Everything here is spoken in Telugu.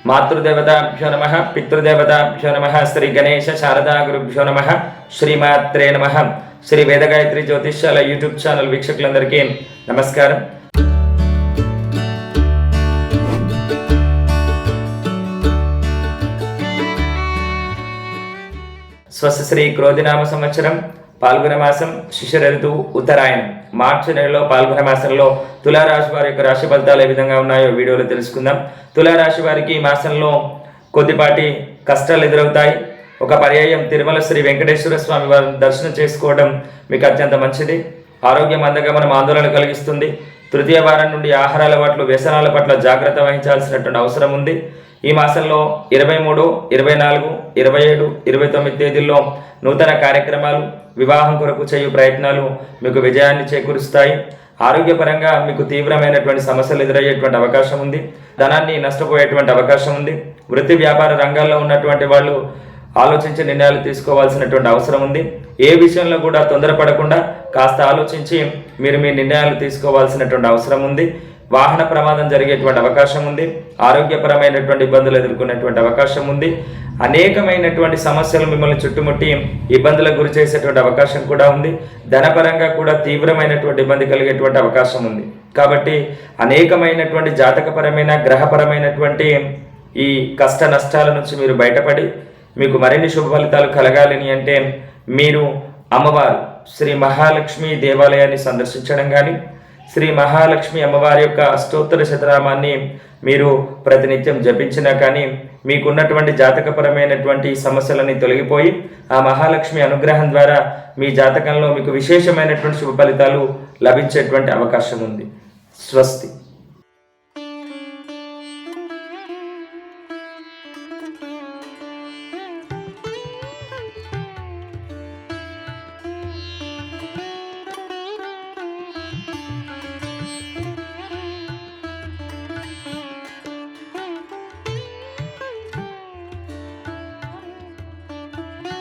మాతృదేవతాభ్యో నమః, పితృదేవతాభ్యో నమః, శ్రీ గణేశ శారదా గురుభ్యో నమః, శ్రీమాత్రే నమః. శ్రీ వేదగాయత్రి జ్యోతిష్యాల యూట్యూబ్ ఛానల్ వీక్షకులందరికీ నమస్కారం. స్వస్తి శ్రీ క్రోధినామ సంవత్సరం పాల్గొన మాసం శిశిర ఋతువు ఉత్తరాయణం. మార్చి నెలలో పాల్గొన మాసంలో తులారాశి వారి యొక్క రాశి ఫలితాలు ఏ విధంగా ఉన్నాయో వీడియోలో తెలుసుకుందాం. తులారాశి వారికి ఈ మాసంలో కొద్దిపాటి కష్టాలు ఎదురవుతాయి. ఒక పర్యాయం తిరుమల శ్రీ వెంకటేశ్వర స్వామి వారిని దర్శనం చేసుకోవడం మీకు అత్యంత మంచిది. ఆరోగ్యం అందగమనం ఆందోళన కలిగిస్తుంది. తృతీయ వారం నుండి ఆహార అలవాట్లు వ్యసనాల పట్ల జాగ్రత్త వహించాల్సినటువంటి అవసరం ఉంది. ఈ మాసంలో 23, 24, 27, 29 తేదీల్లో నూతన కార్యక్రమాలు, వివాహం కొరకు చేయు ప్రయత్నాలు మీకు విజయాన్ని చేకూరుస్తాయి. ఆరోగ్యపరంగా మీకు తీవ్రమైనటువంటి సమస్యలు ఎదురయ్యేటువంటి అవకాశం ఉంది. ధనాన్ని నష్టపోయేటువంటి అవకాశం ఉంది. వృత్తి వ్యాపార రంగాల్లో ఉన్నటువంటి వాళ్ళు ఆలోచించి నిర్ణయాలు తీసుకోవాల్సినటువంటి అవసరం ఉంది. ఏ విషయంలో కూడా తొందరపడకుండా కాస్త ఆలోచించి మీరు మీ నిర్ణయాలు తీసుకోవాల్సినటువంటి అవసరం ఉంది. వాహన ప్రమాదం జరిగేటువంటి అవకాశం ఉంది. ఆరోగ్యపరమైనటువంటి ఇబ్బందులు ఎదుర్కొనేటువంటి అవకాశం ఉంది. అనేకమైనటువంటి సమస్యలు మిమ్మల్ని చుట్టుముట్టి ఇబ్బందులకు గురి చేసేటువంటి అవకాశం కూడా ఉంది. ధనపరంగా కూడా తీవ్రమైనటువంటి ఇబ్బంది కలిగేటువంటి అవకాశం ఉంది. కాబట్టి అనేకమైనటువంటి జాతకపరమైన గ్రహపరమైనటువంటి ఈ కష్ట నష్టాల నుంచి మీరు బయటపడి మీకు మరిన్ని శుభ ఫలితాలు కలగాలని అంటే మీరు అమ్మవారు శ్రీ మహాలక్ష్మి దేవాలయాన్ని సందర్శించడం కానీ, శ్రీ మహాలక్ష్మి అమ్మవారి యొక్క అష్టోత్తర శతనామాన్ని మీరు ప్రతినిత్యం జపించినా కానీ మీకున్నటువంటి జాతకపరమైనటువంటి సమస్యలని తొలగిపోయి ఆ మహాలక్ష్మి అనుగ్రహం ద్వారా మీ జాతకంలో మీకు విశేషమైనటువంటి శుభ ఫలితాలు లభించేటువంటి అవకాశం ఉంది. స్వస్తి.